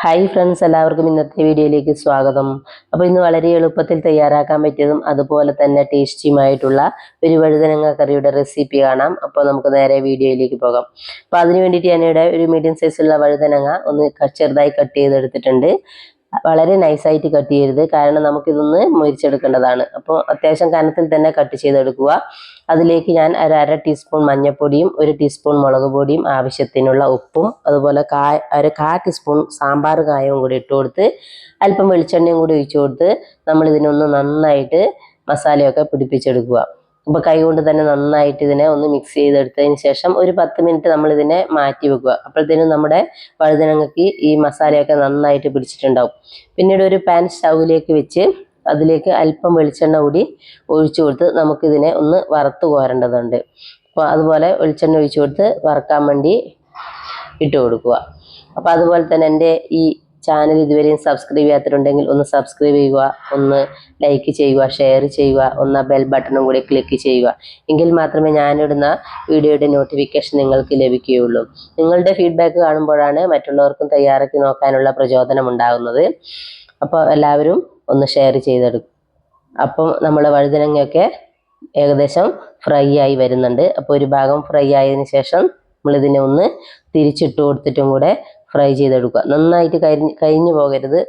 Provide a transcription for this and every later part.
Hi friends, എല്ലാവർക്കും ഇന്നത്തെ വീഡിയോയിലേക്ക് സ്വാഗതം. അപ്പോൾ ഇന്ന് വളരെ എളുപ്പത്തിൽ തയ്യാറാക്കാൻ പറ്റിയതും അതുപോലെ തന്നെ ടേസ്റ്റിയുമായിട്ടുള്ള ഒരു വഴുതനങ്ങ കറിയുടെ റെസിപ്പി കാണാം. അപ്പോൾ നമുക്ക് നേരെ വീഡിയോയിലേക്ക് പോകാം. അപ്പോൾ അതിന് വേണ്ടിയിട്ട് ഞാനിവിടെ ഒരു മീഡിയം സൈസുള്ള വഴുതനങ്ങ ഒന്ന് ചെറുതായി കട്ട് ചെയ്തെടുത്തിട്ടുണ്ട്. വളരെ നൈസായിട്ട് കട്ട് ചെയ്യരുത്, കാരണം നമുക്കിതൊന്ന് മുരിച്ചെടുക്കേണ്ടതാണ്. അപ്പോൾ അത്യാവശ്യം കനത്തിൽ തന്നെ കട്ട് ചെയ്തെടുക്കുക. അതിലേക്ക് ഞാൻ അര ടീസ്പൂൺ മഞ്ഞൾപ്പൊടിയും 1 ടീസ്പൂൺ മുളക് പൊടിയും ആവശ്യത്തിനുള്ള ഉപ്പും അതുപോലെ കാ ടീസ്പൂൺ സാമ്പാർ കായവും കൂടി ഇട്ട് കൊടുത്ത് അല്പം വെളിച്ചെണ്ണയും കൂടി ഒഴിച്ചു കൊടുത്ത് നമ്മൾ ഇതിനൊന്ന് നന്നായിട്ട് മസാലയൊക്കെ പിടിപ്പിച്ചെടുക്കുക. അപ്പോൾ കൈ കൊണ്ട് തന്നെ നന്നായിട്ട് ഇതിനെ ഒന്ന് മിക്സ് ചെയ്തെടുത്തതിന് ശേഷം ഒരു 10 മിനിറ്റ് നമ്മൾ ഇതിനെ മാറ്റി വെക്കുക. അപ്പോഴത്തേനും നമ്മുടെ വഴുതനങ്ങയ്ക്ക് ഈ മസാലയൊക്കെ നന്നായിട്ട് പിടിച്ചിട്ടുണ്ടാവും. പിന്നീട് ഒരു പാൻ സ്റ്റൗവിലേക്ക് വെച്ച് അതിലേക്ക് അല്പം വെളിച്ചെണ്ണ കൂടി ഒഴിച്ചു കൊടുത്ത് നമുക്കിതിനെ ഒന്ന് വറുത്ത് കോരേണ്ടതുണ്ട്. അപ്പോൾ അതുപോലെ വെളിച്ചെണ്ണ ഒഴിച്ചു കൊടുത്ത് വറുക്കാൻ വേണ്ടി ഇട്ട് കൊടുക്കുക. അപ്പോൾ അതുപോലെ തന്നെ എൻ്റെ ഈ ചാനൽ ഇതുവരെയും സബ്സ്ക്രൈബ് ചെയ്യാത്തിട്ടുണ്ടെങ്കിൽ ഒന്ന് സബ്സ്ക്രൈബ് ചെയ്യുക, ഒന്ന് ലൈക്ക് ചെയ്യുക, ഷെയർ ചെയ്യുക, ഒന്ന് ബെൽ ബട്ടണും കൂടി ക്ലിക്ക് ചെയ്യുക. എങ്കിൽ മാത്രമേ ഞാനിടുന്ന വീഡിയോയുടെ നോട്ടിഫിക്കേഷൻ നിങ്ങൾക്ക് ലഭിക്കുകയുള്ളൂ. നിങ്ങളുടെ ഫീഡ്ബാക്ക് കാണുമ്പോഴാണ് മറ്റുള്ളവർക്കും തയ്യാറാക്കി നോക്കാനുള്ള പ്രചോദനം ഉണ്ടാകുന്നത്. അപ്പോൾ എല്ലാവരും ഒന്ന് ഷെയർ ചെയ്തെടുക്കും. അപ്പം നമ്മൾ വഴുതനങ്ങയൊക്കെ ഏകദേശം ഫ്രൈ ആയി വരുന്നുണ്ട്. അപ്പോൾ ഒരു ഭാഗം ഫ്രൈ ആയതിനു ശേഷം നമ്മളിതിനെ ഒന്ന് തിരിച്ചിട്ട് കൊടുത്തിട്ടും കൂടെ ഫ്രൈ ചെയ്തെടുക്കുക. നന്നായിട്ട് കരിഞ്ഞു പോകരുത്,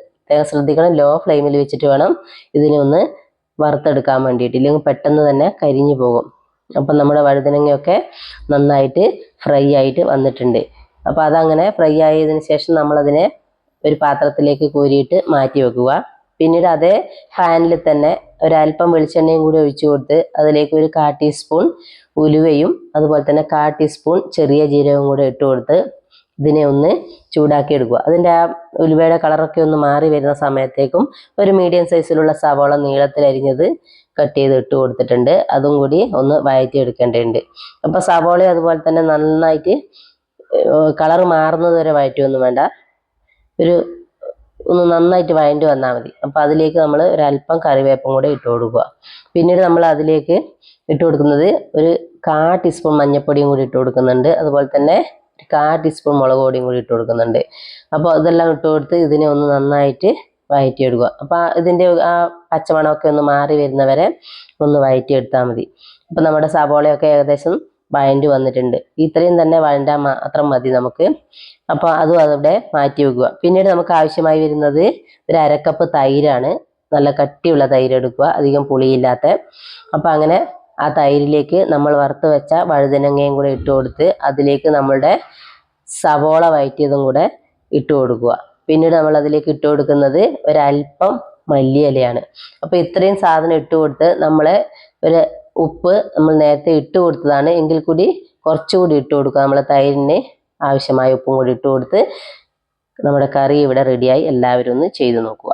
ശ്രദ്ധിക്കണം. ലോ ഫ്ലെയിമിൽ വെച്ചിട്ട് വേണം ഇതിനെ ഒന്ന് വറുത്തെടുക്കാൻ വേണ്ടിയിട്ട്, ഇല്ലെങ്കിൽ പെട്ടെന്ന് തന്നെ കരിഞ്ഞു പോകും. അപ്പം നമ്മുടെ വഴുതനങ്ങയൊക്കെ നന്നായിട്ട് ഫ്രൈ ആയിട്ട് വന്നിട്ടുണ്ട്. അപ്പോൾ അതങ്ങനെ ഫ്രൈ ആയതിനു ശേഷം നമ്മളതിനെ ഒരു പാത്രത്തിലേക്ക് കോരിയിട്ട് മാറ്റി വെക്കുക. പിന്നീട് അതേ പാനിൽ തന്നെ ഒരല്പം വെളിച്ചെണ്ണയും കൂടി ഒഴിച്ചു കൊടുത്ത് അതിലേക്ക് ഒരു 1/4 ടീസ്പൂൺ ഉലുവയും അതുപോലെ തന്നെ 1/4 ടീസ്പൂൺ ചെറിയ ജീരകവും കൂടെ ഇട്ട് കൊടുത്ത് ഇതിനെ ഒന്ന് ചൂടാക്കി എടുക്കുക. അതിൻ്റെ ആ ഉലുവയുടെ കളറൊക്കെ ഒന്ന് മാറി വരുന്ന സമയത്തേക്കും ഒരു മീഡിയം സൈസിലുള്ള സവാള നീളത്തിലരിഞ്ഞത് കട്ട് ചെയ്ത് ഇട്ട് കൊടുത്തിട്ടുണ്ട്. അതും കൂടി ഒന്ന് വഴറ്റി എടുക്കേണ്ടതുണ്ട്. അപ്പോൾ സവാളയും അതുപോലെ തന്നെ നന്നായിട്ട് കളർ മാറുന്നത് വരെ വഴറ്റിയൊന്നും വേണ്ട, ഒന്ന് നന്നായിട്ട് വഴണ്ടി വന്നാൽ മതി. അപ്പോൾ അതിലേക്ക് നമ്മൾ ഒരല്പം കറിവേപ്പും കൂടെ ഇട്ട് കൊടുക്കുക. പിന്നീട് നമ്മൾ അതിലേക്ക് ഇട്ട് കൊടുക്കുന്നത് ഒരു 1/4 ടീസ്പൂൺ മഞ്ഞൾപ്പൊടിയും കൂടി ഇട്ട് കൊടുക്കുന്നുണ്ട്. അതുപോലെ തന്നെ 1/4 ടീസ്പൂൺ മുളക് പൊടിയും കൂടി ഇട്ട് കൊടുക്കുന്നുണ്ട്. അപ്പോൾ ഇതെല്ലാം ഇട്ട് കൊടുത്ത് ഇതിനെ ഒന്ന് നന്നായിട്ട് വഴറ്റിയെടുക്കുക. അപ്പോൾ ഇതിൻ്റെ ആ പച്ചമണമൊക്കെ ഒന്ന് മാറി വരുന്നവരെ ഒന്ന് വഴറ്റിയെടുത്താൽ മതി. അപ്പോൾ നമ്മുടെ സവാളയൊക്കെ ഏകദേശം വഴണ്ടി വന്നിട്ടുണ്ട്. ഇത്രയും തന്നെ വഴണ്ടാൽ മാത്രം മതി നമുക്ക്. അപ്പോൾ അതും അതവിടെ മാറ്റി വെക്കുക. പിന്നീട് നമുക്ക് ആവശ്യമായി വരുന്നത് ഒരു 1/2 കപ്പ് തൈരാണ്. നല്ല കട്ടിയുള്ള തൈര് എടുക്കുക, അധികം പുളിയില്ലാത്ത. അപ്പോൾ അങ്ങനെ ആ തൈരിലേക്ക് നമ്മൾ വറുത്ത് വെച്ച വഴുതനങ്ങയും കൂടെ ഇട്ട് കൊടുത്ത് അതിലേക്ക് നമ്മളുടെ സവോള വഴറ്റിയതും കൂടെ ഇട്ട് കൊടുക്കുക. പിന്നീട് നമ്മൾ അതിലേക്ക് ഇട്ട് കൊടുക്കുന്നത് ഒരല്പം മല്ലിയിലയാണ്. അപ്പോൾ ഇത്രയും സാധനം ഇട്ട് കൊടുത്ത് നമ്മൾ ഒരു ഉപ്പ് നമ്മൾ നേരത്തെ ഇട്ട് കൊടുത്തതാണ്, എങ്കിൽ കൂടി കുറച്ചുകൂടി ഇട്ട് കൊടുക്കുക. നമ്മൾ തൈരിന് ആവശ്യമായ ഉപ്പും കൂടി ഇട്ട് കൊടുത്ത് നമ്മുടെ കറി ഇവിടെ റെഡിയായി. എല്ലാവരും ഒന്ന് ചെയ്ത് നോക്കുക.